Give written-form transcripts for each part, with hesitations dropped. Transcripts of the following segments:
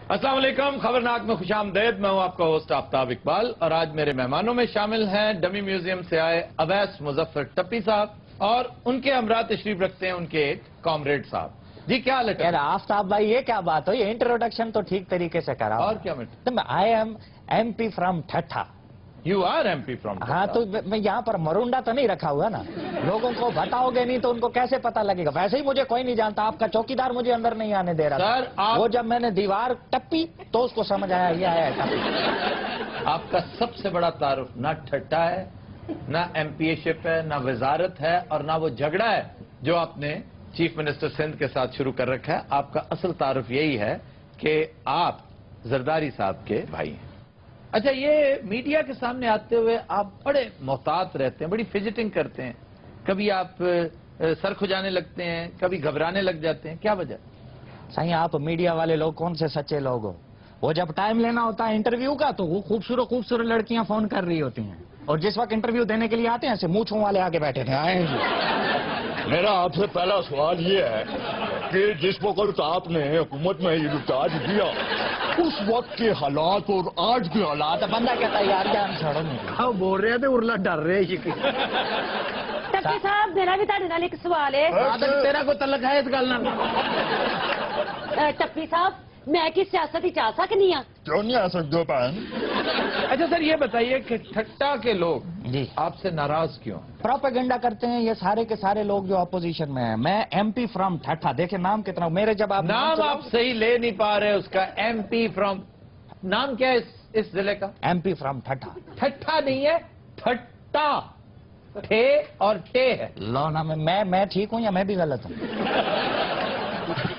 अस्सलाम वालेकुम, खबरनाक में खुशामदीद। मैं हूं आपका होस्ट आफ्ताब इकबाल और आज मेरे मेहमानों में शामिल हैं डमी म्यूजियम से आए अवैस मुजफ्फर टप्पी साहब और उनके हमरा तशरीफ रखते हैं उनके एक कॉमरेड साहब। जी क्या हाल है? आफ्ताब भाई ये क्या बात हो, ये इंट्रोडक्शन तो ठीक तरीके से करा और क्या matter? I am MP from Thatta. You are MP from? हाँ तो मैं यहाँ पर मरुंडा तो नहीं रखा हुआ ना, लोगों को बताओगे नहीं तो उनको कैसे पता लगेगा। वैसे ही मुझे कोई नहीं जानता, आपका चौकीदार मुझे अंदर नहीं आने दे रहा सर, था। वो जब मैंने दीवार टप्पी तो उसको समझ आया ये आया टप्पी। आपका सबसे बड़ा तारुफ ना ठट्टा है, ना MPA-शिप है, ना वजारत है और ना वो झगड़ा है जो आपने चीफ मिनिस्टर सिंध के साथ शुरू कर रखा है। आपका असल तारुफ यही है कि आप जरदारी साहब के भाई हैं। अच्छा, ये मीडिया के सामने आते हुए आप बड़े मोहतात रहते हैं, बड़ी फिजिटिंग करते हैं, कभी आप सर खुजाने लगते हैं, कभी घबराने लग जाते हैं, क्या वजह? सही आप मीडिया वाले लोग कौन से सच्चे लोग हो? वो जब टाइम लेना होता है इंटरव्यू का तो वो खूबसूरत खूबसूरत लड़कियां फोन कर रही होती हैं, और जिस वक्त इंटरव्यू देने के लिए आते हैं ऐसे मूंछों वाले आगे बैठे थे। आए मेरा आपसे पहला सवाल ये है कि जिस वक्त आपने हुकूमत में ये रिचार्ज दिया उस वक्त के हालात और आज के हालात बंदा कहता है यार जान छोड़ो नहीं बोल रहे थे उर्ला डर रहे टप्पी साहब मेरा भी ਤੁਹਾਡੇ ਨਾਲ ਇੱਕ ਸਵਾਲ ਹੈ। तेरा को तलक है इस गल ना? टप्पी साहब मैं की सियासत ही चाह सकनी हाँ? क्यों नहीं आ सकते हो बहन? अच्छा सर, ये बताइए कि ठट्टा के लोग जी आपसे नाराज क्यों? प्रोपेगेंडा करते हैं ये सारे के सारे लोग जो अपोजिशन में हैं। मैं MP फ्रॉम ठट्ठा, देखे नाम कितना मेरे, जब आप नाम आप सही ले नहीं पा रहे उसका। MP फ्रॉम, नाम क्या है इस जिले का? MP फ्रॉम ठट्ठा। ठट्ठा नहीं है, ठट्टा, ठे और टे है। लो ना मैं ठीक हूँ या मैं भी गलत हूँ?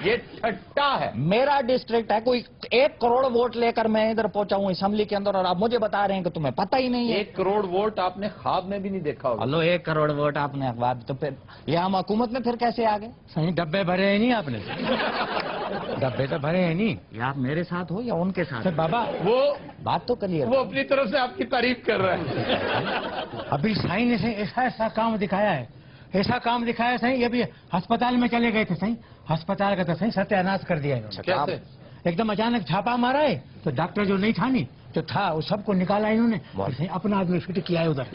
ये ठट्टा है। मेरा डिस्ट्रिक्ट है, कोई 1 करोड़ वोट लेकर मैं इधर पहुंचा हूँ असेंबली के अंदर और आप मुझे बता रहे हैं कि तुम्हें पता ही नहीं है। 1 करोड़ वोट आपने ख्वाब में भी नहीं देखा होगा। हेलो 1 करोड़ वोट आपने अखबार, तो फिर ये हम हुकूमत में फिर कैसे आ गए? सही डब्बे भरे हैं नहीं आपने? डब्बे तो भरे हैं नहीं। या आप मेरे साथ हो या उनके साथ? सर बाबा वो बात तो क्लियर। वो अपनी तरफ से आपकी तारीफ कर रहा है। अभी साईं ने सही ऐसा काम दिखाया है, ऐसा काम दिखाया सही। अभी अस्पताल में चले गए थे सही, अस्पताल का तो सही सत्यानाश कर दिया इन्होंने। कैसे? एकदम अचानक छापा मारा है तो डॉक्टर जो नहीं था नहीं तो था वो सबको निकाला इन्होंने, सही अपना आदमी फिट किया है उधर।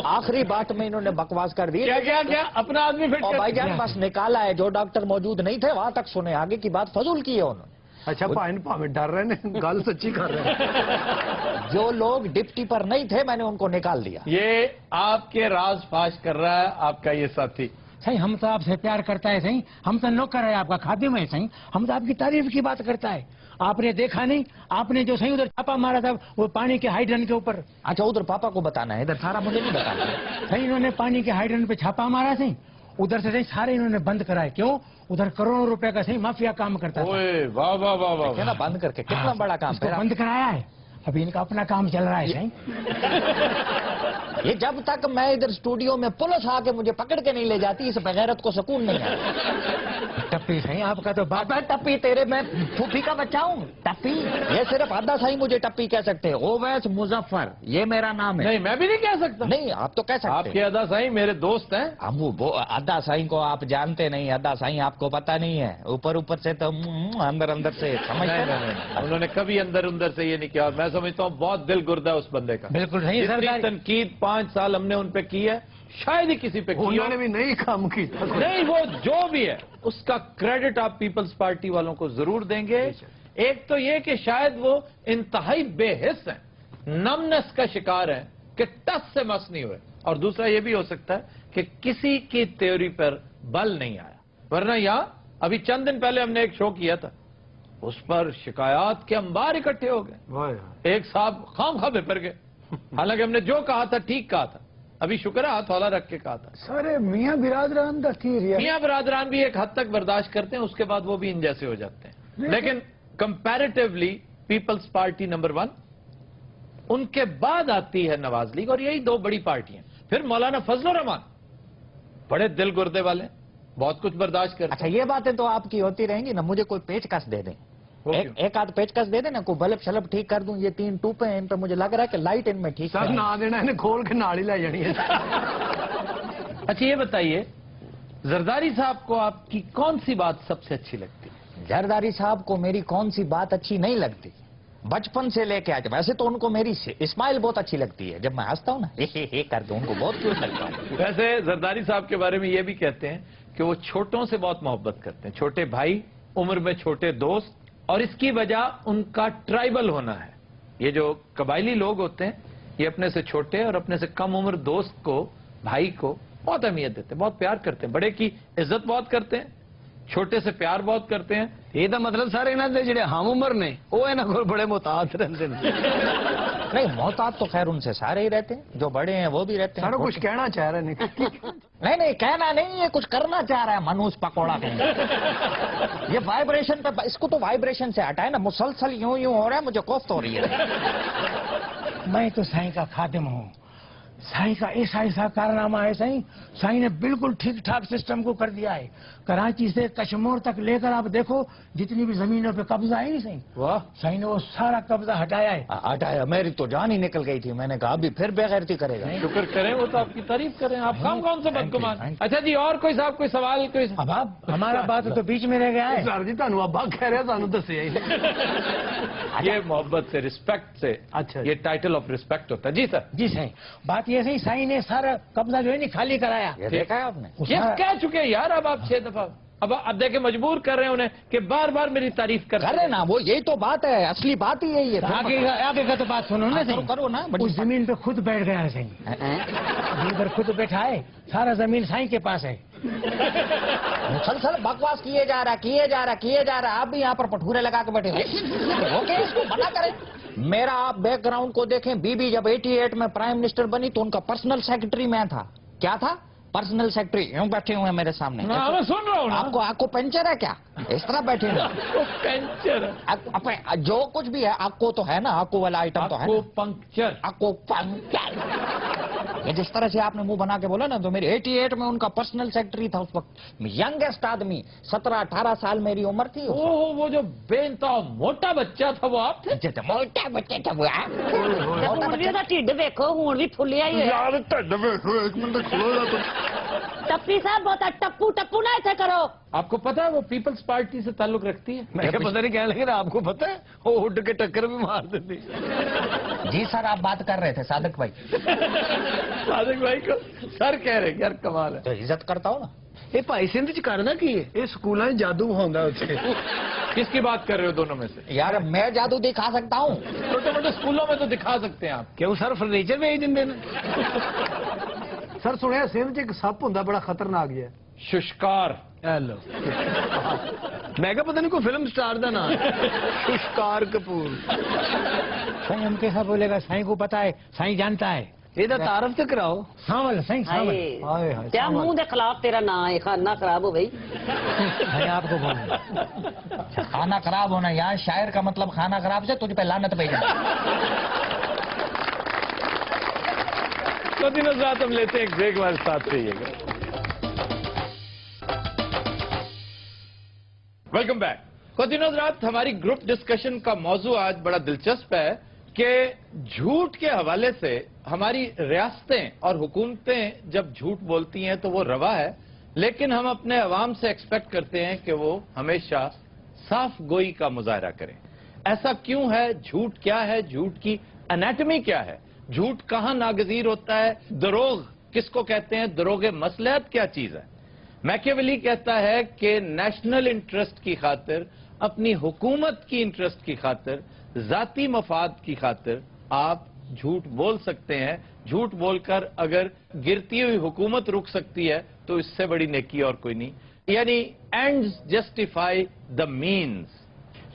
आखिरी बात में इन्होंने बकवास कर दी। क्या क्या क्या अपना आदमी फिट और कर? भाईजान बस निकाला है, जो डॉक्टर मौजूद नहीं थे वहां तक सुने, आगे की बात फजूल की है उन्होंने। अच्छा भावे डर रहे हैं, गल सच्ची कर रहे हैं। जो लोग डिप्टी पर नहीं थे मैंने उनको निकाल दिया। ये आपके राज फाश कर रहा है आपका ये साथी। सही हम तो आपसे प्यार करता है सही, हम तो नौकर है आपका, खादिम है सही, हम तो आपकी तारीफ की बात करता है। आपने देखा नहीं, आपने जो सही उधर छापा मारा था वो पानी के हाइड्रन के ऊपर। अच्छा उधर पापा को बताना है, इधर सारा मुझे नहीं बताना। सही इन्होंने पानी के हाइड्रन पे छापा मारा सही, उधर से सही सारे इन्होंने बंद कराए। क्यों? उधर करोड़ों रुपए का सही माफिया काम करता था। ओए वाह वाह वाह वाह। क्या ना बंद करके कितना बड़ा काम उसको है। बंद कराया है, अभी इनका अपना काम चल रहा है सही। ये जब तक मैं इधर स्टूडियो में पुलिस आके मुझे पकड़ के नहीं ले जाती इस बगैरत को सुकून नहीं है। टप्पी सही आपका तो बाप। अबे टप्पी तेरे, मैं फूफी का बच्चा हूँ? टप्पी ये सिर्फ अद्दा साई मुझे टप्पी कह सकते हैं। ओवैस मुजफ्फर ये मेरा नाम है। नहीं मैं भी नहीं कह सकता। नहीं आप तो कह सकते आपके हैं। अदा साईं मेरे दोस्त हैं। हम वो अद्दा साई को आप जानते नहीं, अद्दा साई आपको पता नहीं है, ऊपर ऊपर से तो अंदर अंदर से समझते नहीं। उन्होंने कभी अंदर अंदर से ये नहीं किया। मैं समझता हूँ बहुत दिल गुर्दा है उस बंदे का। बिल्कुल सही जितनी सरदार। तनकीद 5 साल हमने उन पे की है शायद ही किसी पे की हो। उन्होंने भी नहीं काम की। नहीं, वो जो भी है उसका क्रेडिट आप पीपल्स पार्टी वालों को जरूर देंगे। एक तो ये कि शायद वो इंतहाई बेहिस हैं, नमनेस का शिकार हैं कि टस से मस नहीं हुए, और दूसरा ये भी हो सकता है कि किसी की थ्योरी पर बल नहीं आया। वरना यहाँ अभी चंद दिन पहले हमने एक शो किया था, उस पर शिकायत के अंबार इकट्ठे हो गए। एक साहब खामखा बेपर गए, हालांकि हमने जो कहा था ठीक कहा था। अभी शुक्र है हाथ हौला रख के कहा था। सारे मियाँ बिरादरान का थी रिया। मियाँ बरादरान भी एक हद तक बर्दाश्त करते हैं, उसके बाद वो भी इन जैसे हो जाते हैं। लेकिन कंपैरेटिवली पीपल्स पार्टी नंबर 1, उनके बाद आती है नवाज लीग, और यही 2 बड़ी पार्टियां। फिर मौलाना फजल रहमान बड़े दिल गुर्दे वाले, बहुत कुछ बर्दाश्त करते। अच्छा ये बातें तो आपकी होती रहेंगी ना, मुझे कोई पेचकस दे दें, एक आध पेचकस दे देना, कोई बल्ब शलब ठीक कर दूं। ये 3 टूपे हैं इन पे मुझे लग रहा है कि लाइट इनमें ठीक सर है। ना देना इन्हें खोल के नाली ला जानी है। अच्छा ये बताइए, जरदारी साहब को आपकी कौन सी बात सबसे अच्छी लगती है? जरदारी साहब को मेरी कौन सी बात अच्छी नहीं लगती, बचपन से लेके आज। वैसे तो उनको मेरी स्माइल बहुत अच्छी लगती है, जब मैं हंसता हूँ ना हे करके उनको बहुत क्यूट लगता है। वैसे जरदारी साहब के बारे में ये भी कहते हैं कि वो छोटों से बहुत मोहब्बत करते हैं, छोटे भाई, उम्र में छोटे दोस्त, और इसकी वजह उनका ट्राइबल होना है। ये जो कबायली लोग होते हैं ये अपने से छोटे और अपने से कम उम्र दोस्त को, भाई को बहुत अहमियत देते हैं, बहुत प्यार करते हैं, बड़े की इज्जत बहुत करते हैं, छोटे से प्यार बहुत करते हैं। ਇਹ ਤਾਂ ਮਤਲਬ ਸਾਰੇ ਇਹਨਾਂ ਦੇ ਜਿਹੜੇ ਹਮ ਉਮਰ ਨੇ ਉਹ ਇਹਨਾਂ ਕੋਲ ਬੜੇ ਮੁਤਾਦ ਰਹਿੰਦੇ ਨੇ। नहीं, मोहताज तो खैर उनसे सारे ही रहते हैं, जो बड़े हैं वो भी रहते हैं। ਸਾਰਾ ਕੁਝ ਕਹਿਣਾ ਚਾਹ ਰਹੇ ਨੇ। नहीं कहना नहीं है, कुछ करना चाह रहा है मनोज पकौड़ा कहीं। ये वाइब्रेशन पे, इसको तो वाइब्रेशन से हटाए ना, मुसलसल यूं यूं हो रहा है, मुझे कोफ्त हो रही है। मैं तो साईं का खादिम हूँ। साईं का ऐसा कारनामा है साईं, साईं ने बिल्कुल ठीक ठाक सिस्टम को कर दिया है। कराची से कश्मीर तक लेकर आप देखो जितनी भी जमीनों पे कब्जा है नहीं साईं, वाह, साईं ने वो सारा कब्जा हटाया है। हटाया, मेरी तो जान ही निकल गई थी। मैंने कहा अभी फिर बेगैरती करेगा। शुक्र करें, वो तो आपकी तारीफ करें। आप कौन से बदगुमान। अच्छा जी, और कोई साहब कोई सवाल कोई? अब आप हमारा बात तो बीच में रह गया है। ਸਰ ਜੀ ਤੁਹਾਨੂੰ ਅੱਬਾ ਕਹਿ ਰਿਹਾ, ਸਾਨੂੰ ਦੱਸਿਆ ਹੀ ਨਹੀਂ। ये मोहब्बत से, रिस्पेक्ट से, अच्छा। ये टाइटल ऑफ रिस्पेक्ट होता है। जी सर। जी साईं, बात ये सही, साईं ने सारा कब्जा जो है नहीं खाली कराया। ये देखा है आपने? वो ये सारा- कह चुके हैं यार, अब आप 6 दफा, अब देखे मजबूर कर रहे हैं उन्हें कि बार बार मेरी तारीफ कर करे ना, वो यही तो बात है, असली बात ही यही है। आगे का तो बात सुनो ना करो, साईं। करो ना, बड़ी उस जमीन पे खुद बैठ गया है साईं, इधर खुद बैठा है, सारा जमीन साईं के पास है। मुसलसल बकवास किए जा रहा। आप भी यहाँ पर पठूरे लगा के बैठे हो। ओके, इसको मना करें। मेरा आप बैकग्राउंड को देखें, बीबी जब 88 में प्राइम मिनिस्टर बनी तो उनका पर्सनल सेक्रेटरी मैं था। क्या था? Personal secretary. यूं बैठे हुए हैं मेरे सामने। हाँ, मैं सुन रहा हूँ ना। आपको पंचर है क्या? इस तरह बैठे हुए आपको पंचर, जो कुछ भी है आपको तो है ना, आपको वाला आइटम तो है आपको ना? पंक्चर, आपको पंचर। ये जिस तरह से आपने मुंह बना के बोला ना, तो मेरी 88 में उनका पर्सनल सेक्रेटरी था उस वक्त। यंगेस्ट आदमी, 17-18 साल मेरी उम्र थी। ओह, वो जो बेनता मोटा बच्चा था वो आप थे? मोटा बच्चे थे वो। ਹੁਣ ਵੀ ਉਹਦਾ ਢਿੱਡ ਵੇਖੋ, ਹੁਣ ਵੀ ਫੁੱਲਿਆ ਹੀ ਹੋਇਆ। यार ढिड वेखो, एक मिनट खलो जा तुम। ਟੱਪੀ ਸਾਹਿਬ ਬਹੁਤਾ ਟੱਪੂ ਨਾ ਇੱਥੇ ਕਰੋ। आपको पता है वो पीपल्स पार्टी से ताल्लुक रखती है? मैं क्या पता नहीं कहने लगे ना, आपको पता है वो उठ के टक्कर भी मार देती। जी सर, आप बात कर रहे थे सादिक भाई। सादिक भाई को सर कह रहे, यार कमाल है। तो इज्जत करता हो ना। ਇਹ ਭਾਈ ਸਿੰਧ ਚ ਕਰਨਾ ਕੀ ਹੈ? ਇਹ ਸਕੂਲਾਂ 'ਚ ਜਾਦੂ ਹੁੰਦਾ ਉੱਥੇ। किसकी बात कर रहे हो दोनों में से? यार मैं जादू दिखा सकता हूँ। छोटे मोटे स्कूलों में तो दिखा सकते हैं आप। ਕਿਉਂ ਸਰ ਫਰਨੀਚਰ ਵੇਚ ਦਿੰਦੇ ਨੇ? ਸਰ ਸੁਣਿਆ ਸਿੰਧ 'ਚ ਇੱਕ ਸੱਪ ਹੁੰਦਾ ਬੜਾ ਖਤਰਨਾਕ ਜਿਹਾ। शुष्कार। ਹੈਲੋ। ਮੈਂ ਕਿਹਾ ਪਤਾ ਨਹੀਂ ਕੋਈ ਫਿਲਮ ਸਟਾਰ ਦਾ ਨਾਮ ਹੈ। ਸ਼ੁਸ਼ਕਾਰ ਕਪੂਰ। साईं हम कैसा बोलेगा, साईं को पता है, साईं जानता है। ਇਹਦਾ ਤਾਰਫ ਤੇ ਕਰਾਓ। सावल साईं, सावल। ਹਾਏ ਹਾਏ। ਤੇ ਮੂੰਹ ਦੇ ਖਿਲਾਫ ਤੇਰਾ ਨਾਂ ਹੈ, ਖਾਨਾ ਖਰਾਬ ਹੋ ਗਈ। साईं आपको बोलूं, खाना खराब होना, यहाँ शायर का मतलब खाना खराब से तुझ पे लानत भेजना। तो दिनों रात हम लेते हैं एक ब्रेक, हमारे साथ रहिएगा। Welcome back. तो दिनों रात हमारी ग्रुप डिस्कशन का मौजू आज बड़ा दिलचस्प है कि झूठ के हवाले से हमारी रियासतें और हुकूमतें जब झूठ बोलती हैं तो वो रवा है, लेकिन हम अपने अवाम से एक्सपेक्ट करते हैं कि वो हमेशा साफ गोई का मुजाहरा करें। ऐसा क्यों है? झूठ क्या है? झूठ की एनाटमी क्या है? झूठ कहाँ नागजीर होता है? दरोग किसको कहते हैं? दरोगे मसलहत क्या चीज है? मैकियावेली कहता है कि नेशनल इंटरेस्ट की खातिर, अपनी हुकूमत की इंटरेस्ट की खातिर, जाती मफाद की खातिर आप झूठ बोल सकते हैं। झूठ बोलकर अगर गिरती हुई हुकूमत रुक सकती है तो इससे बड़ी नेकी और कोई नहीं। यानी एंड्स जस्टिफाई द मीन्स।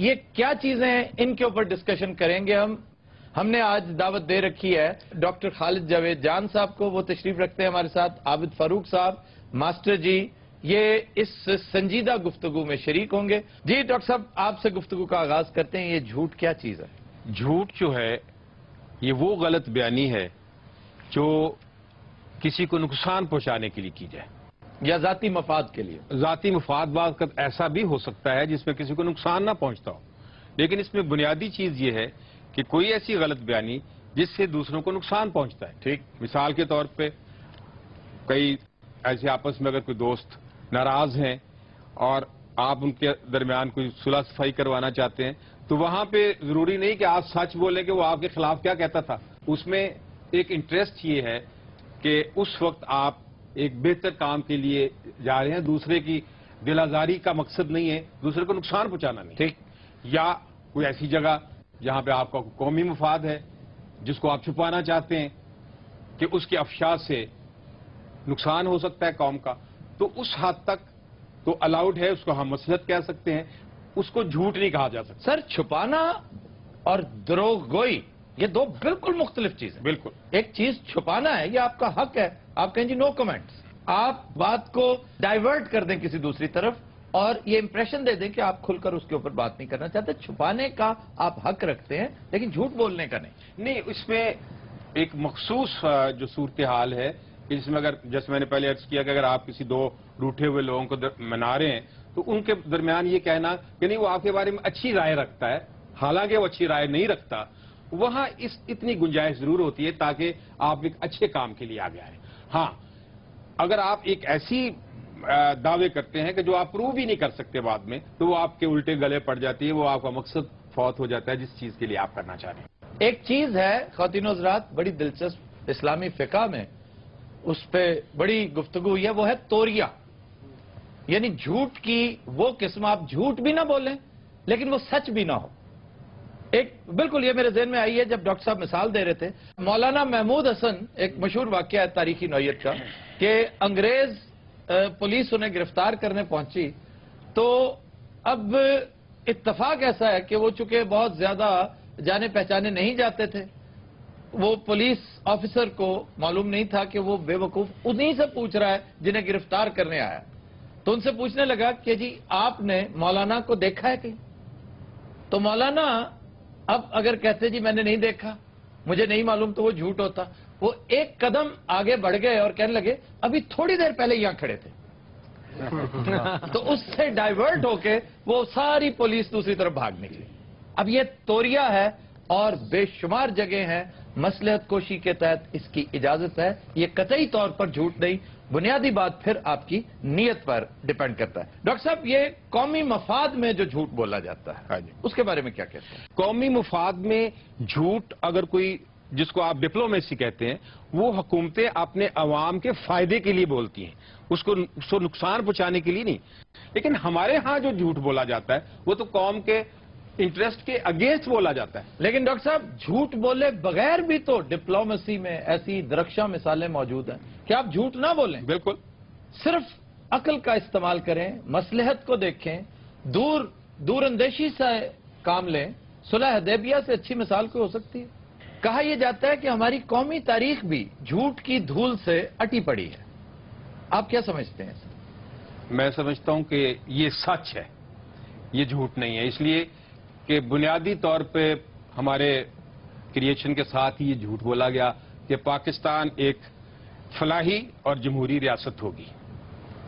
ये क्या चीजें हैं, इनके ऊपर डिस्कशन करेंगे हम। हमने आज दावत दे रखी है डॉक्टर खालिद जावेद जान साहब को, वो तशरीफ रखते हैं हमारे साथ। आबिद फारूक साहब, मास्टर जी, ये इस संजीदा गुफ्तगू में शरीक होंगे। जी डॉक्टर साहब, आपसे गुफ्तगू का आगाज करते हैं। ये झूठ क्या चीज है? झूठ जो है ये वो गलत बयानी है जो किसी को नुकसान पहुंचाने के लिए की जाए, या जाती मफाद के लिए? जाती मुफाद का ऐसा भी हो सकता है जिसमें किसी को नुकसान ना पहुंचता हो, लेकिन इसमें बुनियादी चीज ये है कि कोई ऐसी गलत बयानी जिससे दूसरों को नुकसान पहुंचता है। ठीक, मिसाल के तौर पे कई ऐसे आपस में अगर कोई दोस्त नाराज हैं और آپ ان کے درمیان کوئی صلح صفائی کروانا چاہتے ہیں تو وہاں پہ ضروری نہیں کہ آپ سچ بولیں کہ وہ آپ کے خلاف کیا کہتا تھا. اس میں ایک انٹرسٹ یہ ہے کہ اس وقت آپ ایک بہتر کام کے لیے جا رہے ہیں, دوسرے کی دل آزاری کا مقصد نہیں ہے, دوسرے کو نقصان پہنچانا نہیں, ٹھیک, یا کوئی ایسی جگہ جہاں پہ آپ کا قومی مفاد ہے جس کو آپ چھپانا چاہتے ہیں کہ اس کے افشا سے نقصان ہو سکتا ہے قوم کا, تو اس حد تک تو الاؤڈ ہے, اس کو ہم مصلحت کہہ سکتے ہیں, اس کو جھوٹ نہیں کہا جا سکتا. سر چھپانا اور دروغ گوئی یہ دو بالکل مختلف چیزیں. بالکل, ایک چیز چھپانا ہے, یہ آپ کا حق ہے, آپ کہیں جی نو کمنٹس, آپ بات کو ڈائیورٹ کر دیں کسی دوسری طرف اور یہ امپریشن دے دیں کہ آپ کھل کر اس کے اوپر بات نہیں کرنا چاہتے. چھپانے کا آپ حق رکھتے ہیں لیکن جھوٹ بولنے کا نہیں. اس میں ایک مخصوص جو صورتحال ہے اس میں, اگر جیسے میں نے پہلے عرض کیا کہ اگر آپ کسی دو روٹھے ہوئے لوگوں کو منا رہے ہیں تو ان کے درمیان یہ کہنا کہ نہیں وہ آپ کے بارے میں اچھی رائے رکھتا ہے حالانکہ وہ اچھی رائے نہیں رکھتا, وہاں اتنی گنجائش ضرور ہوتی ہے تاکہ آپ ایک اچھے کام کے لیے آگے آئیں. ہاں, اگر آپ ایک ایسی دعوے کرتے ہیں کہ جو آپ پروو بھی نہیں کر سکتے بعد میں, تو وہ آپ کے الٹے گلے پڑ جاتی ہے, وہ آپ کا مقصد فوت ہو جاتا ہے جس چیز کے لیے آپ کرنا چاہ رہے ہیں. ایک چیز ہے خواتین و حضرات بڑی دلچسپ اسلامی فقہ میں اس پہ بڑی گفتگو ہوئی ہے, وہ ہے توریہ, یعنی جھوٹ کی وہ قسم, آپ جھوٹ بھی نہ بولیں لیکن وہ سچ بھی نہ ہو. ایک بالکل یہ میرے ذہن میں آئی ہے جب ڈاکٹر صاحب مثال دے رہے تھے, مولانا محمود حسن, ایک مشہور واقعہ ہے تاریخی نوعیت کا کہ انگریز پولیس انہیں گرفتار کرنے پہنچی, تو اب اتفاق ایسا ہے کہ وہ چونکہ بہت زیادہ جانے پہچانے نہیں جاتے تھے, وہ پولیس آفیسر کو معلوم نہیں تھا کہ وہ بے وقوف انہی سے پوچھ رہا ہے جنہیں گرفتار کرنے آیا. تو ان سے پوچھنے لگا کہ جی آپ نے مولانا کو دیکھا ہے کہیں؟ تو مولانا اب اگر کہتے جی میں نے نہیں دیکھا, مجھے نہیں معلوم, تو وہ جھوٹ ہوتا. وہ ایک قدم آگے بڑھ گئے اور کہنے لگے ابھی تھوڑی دیر پہلے یہاں کھڑے تھے. تو اس سے ڈائیورٹ ہو کے وہ ساری پولیس دوسری طرف بھاگ نکلی. اب یہ توریہ ہے اور بے شمار جگہ ہیں, مصلحت کوشی کے تحت اس کی اجازت ہے, یہ قطعی طور پر جھوٹ نہیں. بنیادی بات پھر آپ کی نیت پر ڈیپینڈ کرتا ہے. ڈاکٹر صاحب یہ قومی مفاد میں جو جھوٹ بولا جاتا ہے اس کے بارے میں کیا کہتے ہیں؟ قومی مفاد میں جھوٹ اگر کوئی جس کو آپ ڈپلومیسی کہتے ہیں, وہ حکومتیں اپنے عوام کے فائدے کے لیے بولتی ہیں, اس کو نقصان پہنچانے کے لیے نہیں. لیکن ہمارے ہاں جو جھوٹ بولا جاتا ہے وہ تو قوم کے انٹرسٹ کے اگینسٹ بولا جاتا ہے. لیکن ڈاکٹر صاحب جھوٹ بولے بغیر بھی تو ڈپلومیسی میں ایسی درخشاں مثالیں موجود ہیں کہ آپ جھوٹ نہ بولیں, بالکل, صرف عقل کا استعمال کریں, مصلحت کو دیکھیں, دور اندیشی سے کام لیں. صلح حدیبیہ سے اچھی مثال کوئی ہو سکتی ہے؟ کہا یہ جاتا ہے کہ ہماری قومی تاریخ بھی جھوٹ کی دھول سے اٹی پڑی ہے. آپ کیا سمجھتے ہیں؟ میں سمجھتا ہوں کہ یہ سچ ہے, یہ جھوٹ نہیں ہے, اس لیے کہ بنیادی طور پہ ہمارے کریشن کے ساتھ ہی یہ جھوٹ بولا گیا کہ پاکستان ایک فلاحی اور جمہوری ریاست ہوگی,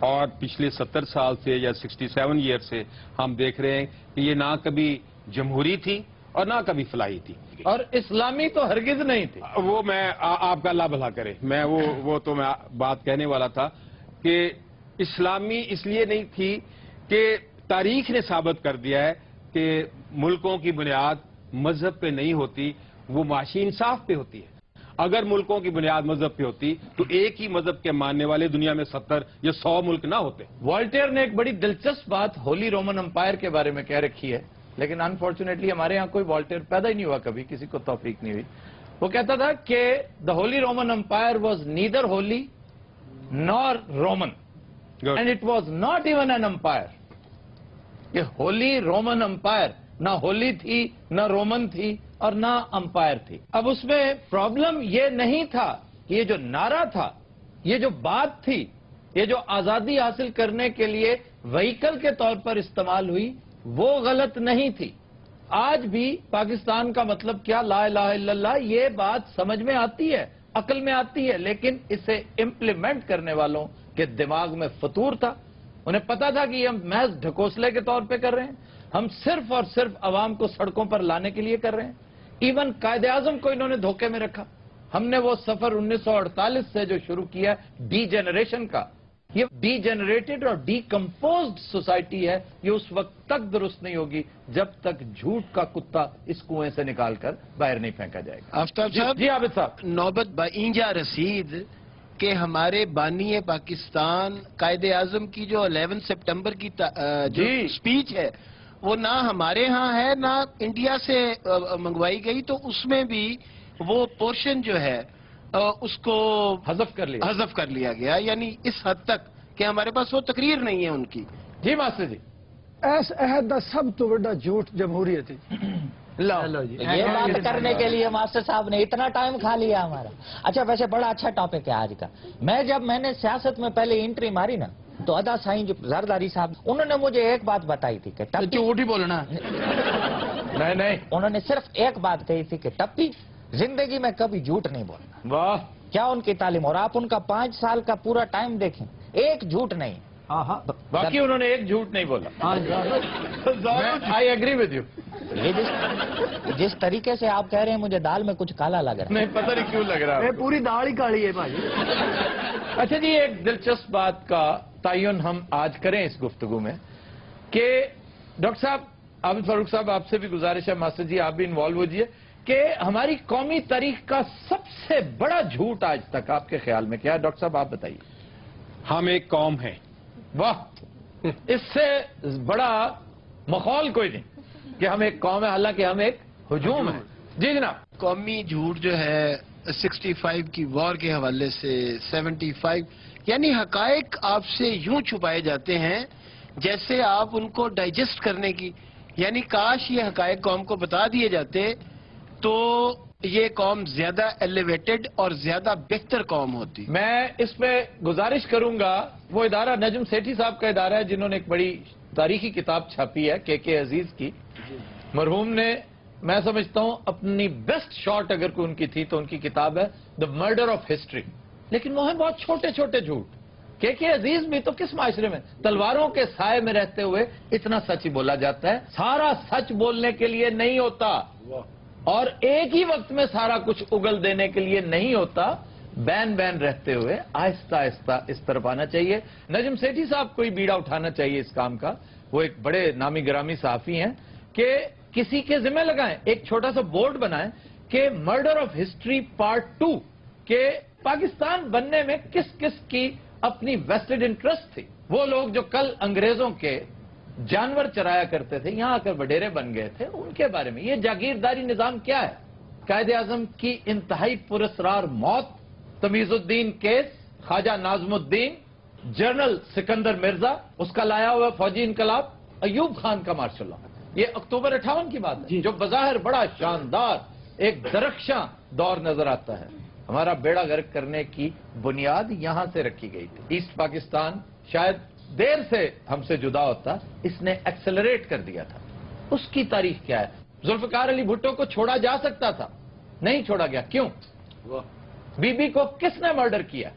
اور پچھلے 70 سال سے یا 67 ایئر سے ہم دیکھ رہے ہیں کہ یہ نہ کبھی جمہوری تھی اور نہ کبھی فلاحی تھی, اور اسلامی تو ہرگز نہیں تھی. وہ میں آپ کا اللہ بھلا کرے, میں وہ تو میں بات کہنے والا تھا کہ اسلامی اس لیے نہیں تھی کہ تاریخ نے ثابت کر دیا ہے کہ ملکوں کی بنیاد مذہب پہ نہیں ہوتی, وہ معاشی انصاف پہ ہوتی ہے. اگر ملکوں کی بنیاد مذہب پہ ہوتی تو ایک ہی مذہب کے ماننے والے دنیا میں 70 یا 100 ملک نہ ہوتے. والٹیر نے ایک بڑی دلچسپ بات ہولی رومن امپائر کے بارے میں کہہ رکھی ہے, لیکن انفارچونیٹلی ہمارے ہاں کوئی والٹیر پیدا ہی نہیں ہوا, کبھی کسی کو توفیق نہیں ہوئی. وہ کہتا تھا کہ the holy roman empire was neither holy nor roman and it was not even an empire. یہ ہولی رومن امپائر نہ ہولی تھی, نہ رومن تھی, اور نہ امپائر تھی. اب اس میں پرابلم یہ نہیں تھا کہ یہ جو نعرہ تھا, یہ جو بات تھی, یہ جو آزادی حاصل کرنے کے لیے وہیکل کے طور پر استعمال ہوئی, وہ غلط نہیں تھی. آج بھی پاکستان کا مطلب کیا, لا الہ الا اللہ, یہ بات سمجھ میں آتی ہے, عقل میں آتی ہے, لیکن اسے امپلیمنٹ کرنے والوں کے دماغ میں فطور تھا. انہیں پتا تھا کہ یہ ہم محض ڈھکوسلے کے طور پہ کر رہے ہیں, ہم صرف اور صرف عوام کو سڑکوں پر لانے کے لیے کر رہے ہیں. ایون قائد اعظم کو انہوں نے دھوکے میں رکھا. ہم نے وہ سفر 1948 سے جو شروع کیا ڈی جنریشن کا, یہ ڈی جنریٹڈ اور ڈی کمپوزڈ سوسائٹی ہے. یہ اس وقت تک درست نہیں ہوگی جب تک جھوٹ کا کتا اس کنویں سے نکال کر باہر نہیں پھینکا جائے گا. آفتاب صاحب جی عابد صاحب. نوبت با اینجا رسید کہ ہمارے بانی پاکستان قائد اعظم کی جو 11 سپٹمبر کی جو سپیچ ہے وہ نہ ہمارے ہاں ہے نہ انڈیا سے منگوائی گئی, تو اس میں بھی وہ پورشن جو ہے اس کو حذف کر لیا گیا, یعنی اس حد تک کہ ہمارے پاس وہ تقریر نہیں ہے ان کی. جی ماسٹر جی. اس عہد کا سب تو بڑا جھوٹ جمہوریت ہے. یہ بات کرنے کے لیے ماسٹر صاحب نے اتنا ٹائم کھا لیا ہمارا. اچھا ویسے بڑا اچھا ٹاپک ہے آج کا. جب میں نے سیاست میں پہلے انٹری ماری نا تو ادا سائیں جو زرداری صاحب انہوں نے مجھے ایک بات بتائی تھی کہ جھوٹ ہی بولنا. نہیں انہوں نے صرف ایک بات کہی تھی کہ ٹپی زندگی میں کبھی جھوٹ نہیں بولنا. واہ کیا ان کی تعلیم, اور آپ ان کا 5 سال کا پورا ٹائم دیکھیں ایک جھوٹ نہیں. باقی انہوں نے ایک جھوٹ نہیں بولا. I agree with you. یہ جس طریقے سے آپ کہہ رہے ہیں مجھے دال میں کچھ کالا لگ رہا ہے. نہیں پتہ نہیں کیوں لگ رہا ہے. پوری دال ہی کالی ہے بھائی. اچھا جی, ایک دلچسپ بات کا تعین ہم آج کریں اس گفتگو میں کہ ڈاکٹر صاحب عابد فاروق صاحب آپ سے بھی گزارش ہے, ماسٹر جی آپ بھی انوالو ہوجیے, کہ ہماری قومی تاریخ کا سب سے بڑا جھوٹ آج تک آپ کے خیال میں کیا ہے؟ ڈاکٹر صاحب آپ بتائیے. ہم ایک قوم ہیں. واہ, اس سے بڑا ماحول کوئی نہیں کہ ہم ایک قوم ہے, حالانکہ ہم ایک ہجوم ہیں. جی جناب. قومی جھوٹ جو ہے 65 کی وار کے حوالے سے 75, یعنی حقائق آپ سے یوں چھپائے جاتے ہیں جیسے آپ ان کو ڈائجسٹ کرنے کی, یعنی کاش یہ حقائق قوم کو بتا دیے جاتے تو یہ قوم زیادہ ایلیویٹڈ اور زیادہ بہتر قوم ہوتی. میں اس پہ گزارش کروں گا, وہ ادارہ نجم سیٹھی صاحب کا ادارہ ہے جنہوں نے ایک بڑی تاریخی کتاب چھاپی ہے کے عزیز کی. مرحوم نے, میں سمجھتا ہوں اپنی بیسٹ شاٹ اگر کوئی ان کی تھی تو ان کی کتاب ہے دا مرڈر آف ہسٹری. لیکن وہ ہیں بہت چھوٹے چھوٹے جھوٹ. کے عزیز بھی تو کس معاشرے میں تلواروں کے سائے میں رہتے ہوئے اتنا سچ ہی بولا جاتا ہے. سارا سچ بولنے کے لیے نہیں ہوتا اور ایک ہی وقت میں سارا کچھ اگل دینے کے لیے نہیں ہوتا. بین رہتے ہوئے آہستہ آہستہ اس طرف آنا چاہیے. نجم سیٹھی صاحب کو ہی بیڑا اٹھانا چاہیے اس کام کا. وہ ایک بڑے نامی گرامی صحافی ہیں کہ کسی کے ذمہ لگائیں, ایک چھوٹا سا بورڈ بنائیں کہ مرڈر آف ہسٹری پارٹ 2, کہ پاکستان بننے میں کس کس کی اپنی ویسٹڈ انٹرسٹ تھی. وہ لوگ جو کل انگریزوں کے جانور چرایا کرتے تھے, یہاں آ کر وڈیرے بن گئے تھے, ان کے بارے میں. یہ جاگیرداری نظام کیا ہے؟ قائد اعظم کی انتہائی پراسرار موت, تمیز الدین کیس, خواجہ ناظم الدین, جنرل سکندر مرزا, اس کا لایا ہوا فوجی انقلاب, ایوب خان کا مارشل لا. یہ اکتوبر 58 کی بات ہے جو بظاہر بڑا شاندار ایک درخشاں دور نظر آتا ہے. ہمارا بیڑا غرق کرنے کی بنیاد یہاں سے رکھی گئی تھی. ایسٹ پاکستان شاید دیر سے ہم سے جدا ہوتا, اس نے ایکسلریٹ کر دیا تھا. اس کی تاریخ کیا ہے؟ ذوالفقار علی بھٹو کو چھوڑا جا سکتا تھا, نہیں چھوڑا گیا. کیوں؟ بی بی کو کس نے مرڈر کیا؟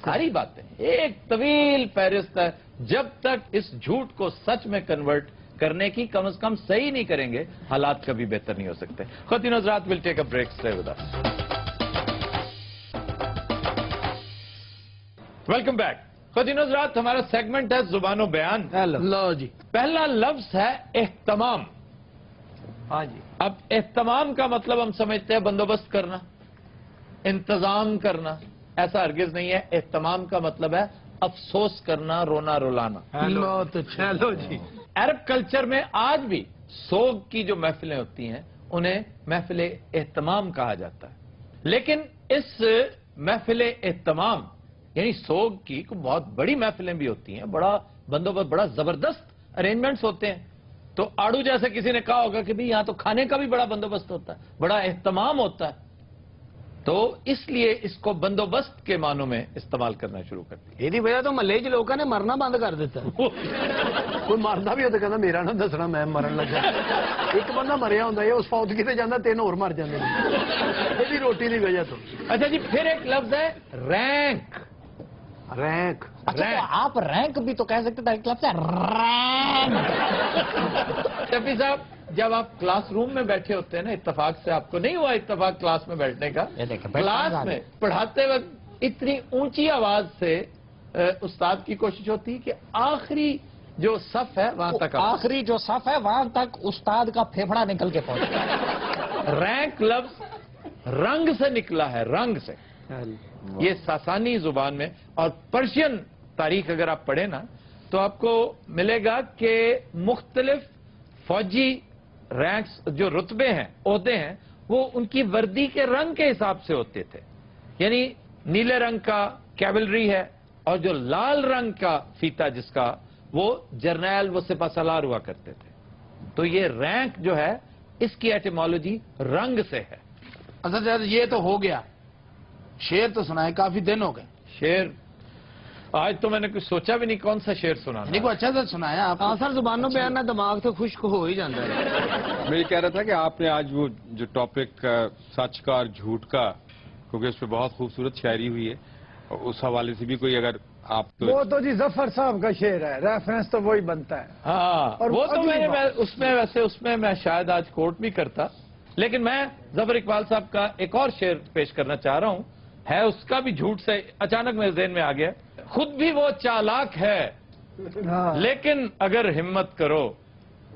ساری باتیں ایک طویل فہرست ہے. جب تک اس جھوٹ کو سچ میں کنورٹ کرنے کی کم از کم صحیح نہیں کریں گے, حالات کبھی بہتر نہیں ہو سکتے. خواتین حضرات, will take a break. Stay with us. Welcome back. خواتین حضرات, ہمارا سیگمنٹ ہے زبان و بیان. لو جی. پہلا لفظ ہے اہتمام. ہاں جی. اب اہتمام کا مطلب ہم سمجھتے ہیں بندوبست کرنا, انتظام کرنا. ایسا ہرگز نہیں ہے. اہتمام کا مطلب ہے افسوس کرنا, رونا رلانا. لو تو چلو جی. عرب کلچر میں آج بھی سوگ کی جو محفلیں ہوتی ہیں انہیں محفل اہتمام کہا جاتا ہے. لیکن اس محفل اہتمام یعنی سوگ کی بہت بڑی محفلیں بھی ہوتی ہیں, بڑا بندوبست, بڑا زبردست ارینجمنٹس ہوتے ہیں. تو آڑو جیسے کسی نے کہا ہوگا کہ بھی یہاں تو کھانے کا بھی بڑا بندوبست ہوتا ہے, بڑا اہتمام ہوتا ہے. تو اس لیے اس کو بندوبست کے معنوں میں استعمال کرنا شروع کر دیا. یہ وجہ تو محلے چ لوگوں نے مرنا بند کر دیتا. کوئی مردا بھی ہوتا کہنا میرا نہ دسنا میں مرن لگا. ایک بندہ مریا ہوتا ہے, اس فوت کتے جانا 3 اور مر جاتے ہیں یہ روٹی کی وجہ تو. اچھا جی, پھر ایک لفظ ہے رینک. رینک. اچھا تو آپ رینک بھی تو کہہ سکتے تھے, ایک لفظ ہے رینک. شفیع صاحب, جب آپ کلاس روم میں بیٹھے ہوتے ہیں نا, اتفاق سے آپ کو نہیں ہوا اتفاق کلاس میں بیٹھنے کا, کلاس میں پڑھاتے وقت اتنی اونچی آواز سے उस्ताद की कोशिश होती है कि आखिरी जो सफ है वहां तक आखिरी जो सफ है वहां तक उस्ताद का फेफड़ा निकल के पहुंचे। रैंक लफ्ज रंग से निकला है, रंग से। ये सासानी जुबान में, और पर्शियन तारीख अगर आप पढ़े ना तो आपको मिलेगा कि मुख्तलिफ फौजी रैंक्स जो रुतबे हैं, ओहदे हैं, वो उनकी वर्दी के रंग के हिसाब से होते थे। यानी नीले रंग का कैवलरी है, और जो लाल रंग का फीता जिसका, वो जर्नैल, वो सिपाहसालार हुआ करते थे। तो ये रैंक जो है इसकी एटिमोलॉजी रंग से है। अच्छा सर, ये तो हो गया, शेर तो सुनाए, काफी दिन हो गए। शेर आज तो मैंने कुछ सोचा भी नहीं कौन सा शेर सुनाना। नहीं, को अच्छा से सुनाया आप। हाँ सर, जुबानों पे आना दिमाग तो खुश्क हो ही जाता है। मैं ये कह रहा था कि आपने आज वो जो टॉपिक सच का और झूठ का, क्योंकि उस पर बहुत खूबसूरत शायरी हुई है, और उस हवाले से भी कोई अगर आप वो तो जी जफर साहब का शेर है, रेफरेंस तो वही बनता है। हाँ, और वो तो अगली बात- उसमें मैं शायद आज कोर्ट भी करता, लेकिन मैं जफर इकबाल साहब का एक और शेर पेश करना चाह रहा हूं, है उसका भी झूठ से अचानक मेरे ज़हन में आ गया। खुद भी वो चालाक है, हाँ। लेकिन अगर हिम्मत करो,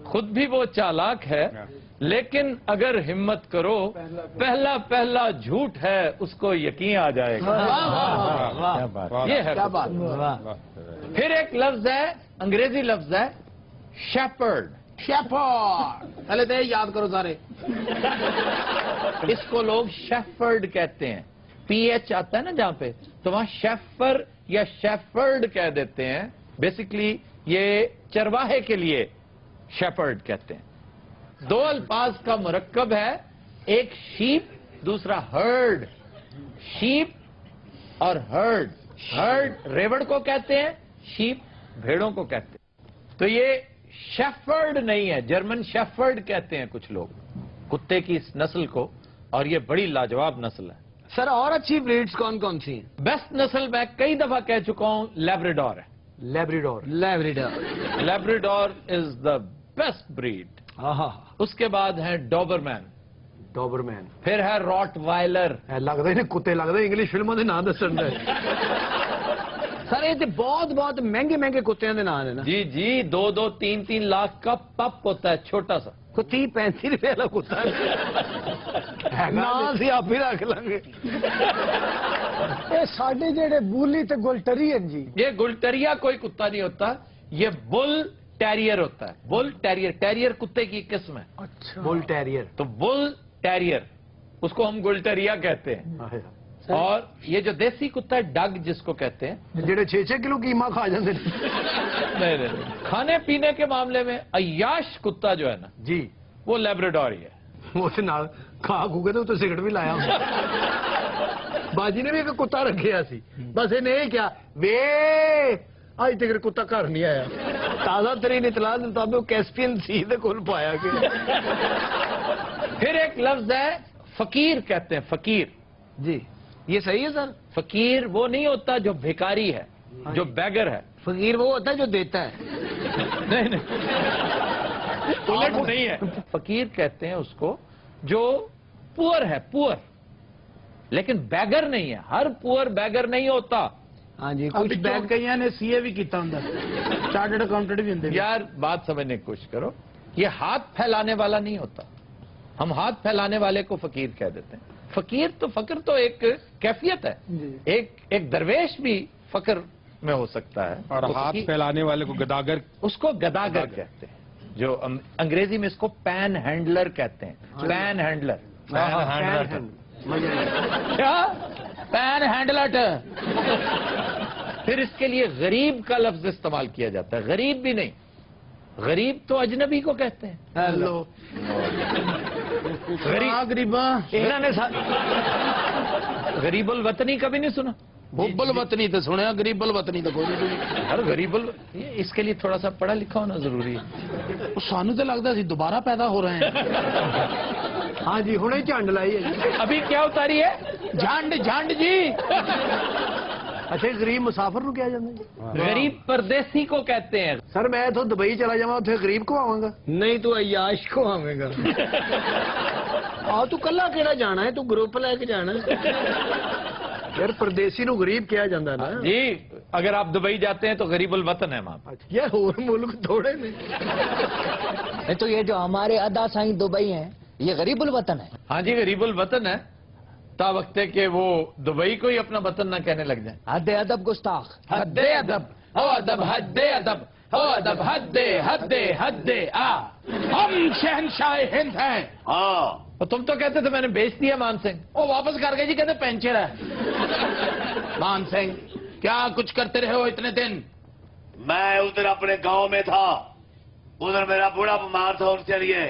खुद भी वो चालाक है, लेकिन अगर हिम्मत करो, पहला पहला झूठ है उसको यकीन आ जाएगा। ये है क्या बात। फिर एक लफ्ज है, अंग्रेजी लफ्ज है शेपर्ड। शेफर्ड, पहले तो ये याद करो सारे। इसको लोग शेफर्ड कहते हैं, पीएच आता है ना जहां पे, तो वहां शेफर या शेफर्ड कह देते हैं। बेसिकली ये चरवाहे के लिए शेपर्ड कहते हैं। दो अल्फाज का मुरक्कब है, एक शीप, दूसरा हर्ड। शीप और हर्ड, हर्ड रेवड़ को कहते हैं, शीप भेड़ों को कहते हैं। तो ये शेफर्ड नहीं है, जर्मन शेफर्ड कहते हैं कुछ लोग कुत्ते की इस नस्ल को, और ये बड़ी लाजवाब नस्ल है। सर, और अच्छी ब्रीड्स कौन कौन सी हैं? बेस्ट नस्ल मैं कई दफा कह चुका हूं, लैब्राडोर है। Labrador. Labrador. Labrador is the best breed. उसके बाद है डॉबरमैन, डॉबरमैन। फिर है रॉटवाइलर। लगता ही नहीं कुत्ते लगते, इंग्लिश फिल्मों के नाम दसन दे। सर, ये बहुत बहुत महंगे महंगे कुत्तियों के नाम है ना? जी जी, 2-2, 3-3 लाख का पप होता है, छोटा सा। को 30-35 रुपए वाला कुत्ता ना सी आप ही रख लेंगे। ये साडे जेड़े बूली ते गुलटरीयन जी, ये गुलटरिया कोई कुत्ता नहीं होता, ये बुल टेरियर होता है। बुल टेरियर, टेरियर कुत्ते की किस्म है। अच्छा, बुल टेरियर। तो बुल टेरियर, उसको हम गुलटरिया कहते हैं। और ये जो देसी कुत्ता है, डग जिसको कहते हैं, जेड़े 6-6 किलो कीमा खा जाते नहीं, खाने पीने के मामले में अय्याश कुत्ता जो है ना जी, वो लैब्राडोर ही है। वो नाल खा खूगे तो सिगरेट भी लाया बाजी ने भी एक कुत्ता रखे सी, बस इन्हें क्या वे अज तक कुत्ता घर नहीं आया। ताजा तरीन इतला के मुताबिक कैस्पियन सी दे कोल पाया गया। फिर एक लफ्ज है फकीर कहते हैं, फकीर। जी, ये सही है सर। फकीर वो नहीं होता जो भिखारी है, जो बैगर है। फकीर वो होता है जो देता है। नहीं, उलट नहीं है। फकीर कहते हैं उसको जो पुअर है, पुअर, लेकिन बैगर नहीं है। हर पुअर बैगर नहीं होता। हाँ जी, कुछ बैग कई ने सीए भी किया होंगे, चार्टर्ड अकाउंटेंट भी होंगे। यार बात समझने की कोशिश करो, ये हाथ फैलाने वाला नहीं होता। हम हाथ फैलाने वाले को फकीर कह देते हैं। फकीर तो, फकर तो एक कैफियत है, एक दरवेश भी फकर में हो सकता है। और तो हाथ फैलाने वाले को गदागर, उसको गदागर कहते हैं, जो अंग्रेजी में इसको पैन हैंडलर कहते हैं। पैन हैंडलर, क्या पैन हैंडलर। फिर इसके लिए गरीब का लफ्ज इस्तेमाल किया जाता है। गरीब भी नहीं, गरीब तो अजनबी को कहते हैं। हेलो गरीबा, इन्होंने गरीबुल वतनी कभी नहीं सुना? बुब्बल वतनी तो सुने, गरीबल वतनी तो कोई नहीं सुनी। अरे गरीबुल, इसके लिए थोड़ा सा पढ़ा लिखा होना जरूरी है। सानू तो लगता सी दोबारा पैदा हो रहे हैं। हाँ जी, हुणे झंड लाई है। अभी क्या उतारी है? झंड, झंड जी। अच्छा, गरीब मुसाफिर नु क्या जाता? गरीब परदेसी को कहते हैं। सर, मैं तो दुबई चला जावा, उसे गरीब को आवांगा? नहीं, तू अयाश को आवेगा। आ तू कला केड़ा जाना है, तू ग्रुप लेके जाना है। यार परदेसी नु गरीब किया जाता ना जी, अगर आप दुबई जाते हैं तो गरीबुल वतन है वहां पर। यार और मुल्क थोड़े ने। नहीं तो ये जो हमारे अदा साईं दुबई हैं, ये गरीबुल वतन है। हाँ जी, गरीबुल वतन है, ता वक्त है कि वो दुबई को ही अपना वतन ना कहने लग जाए। हद अदब गुस्ताख। हद्दे अदब, हो अदब, हद्दे अदब, हो अदब, हद्दे हद्दे हद्दे आ। हम शहनशाह हिंद हैं। हाँ, और तुम तो कहते थे मैंने बेच दिया मान सिंह। वो वापस कर गए जी, कहते पेंचर है। मान सिंह क्या कुछ करते रहे हो इतने दिन? मैं उधर अपने गांव में था, उधर मेरा बूढ़ा बीमार था, उनसे लिए।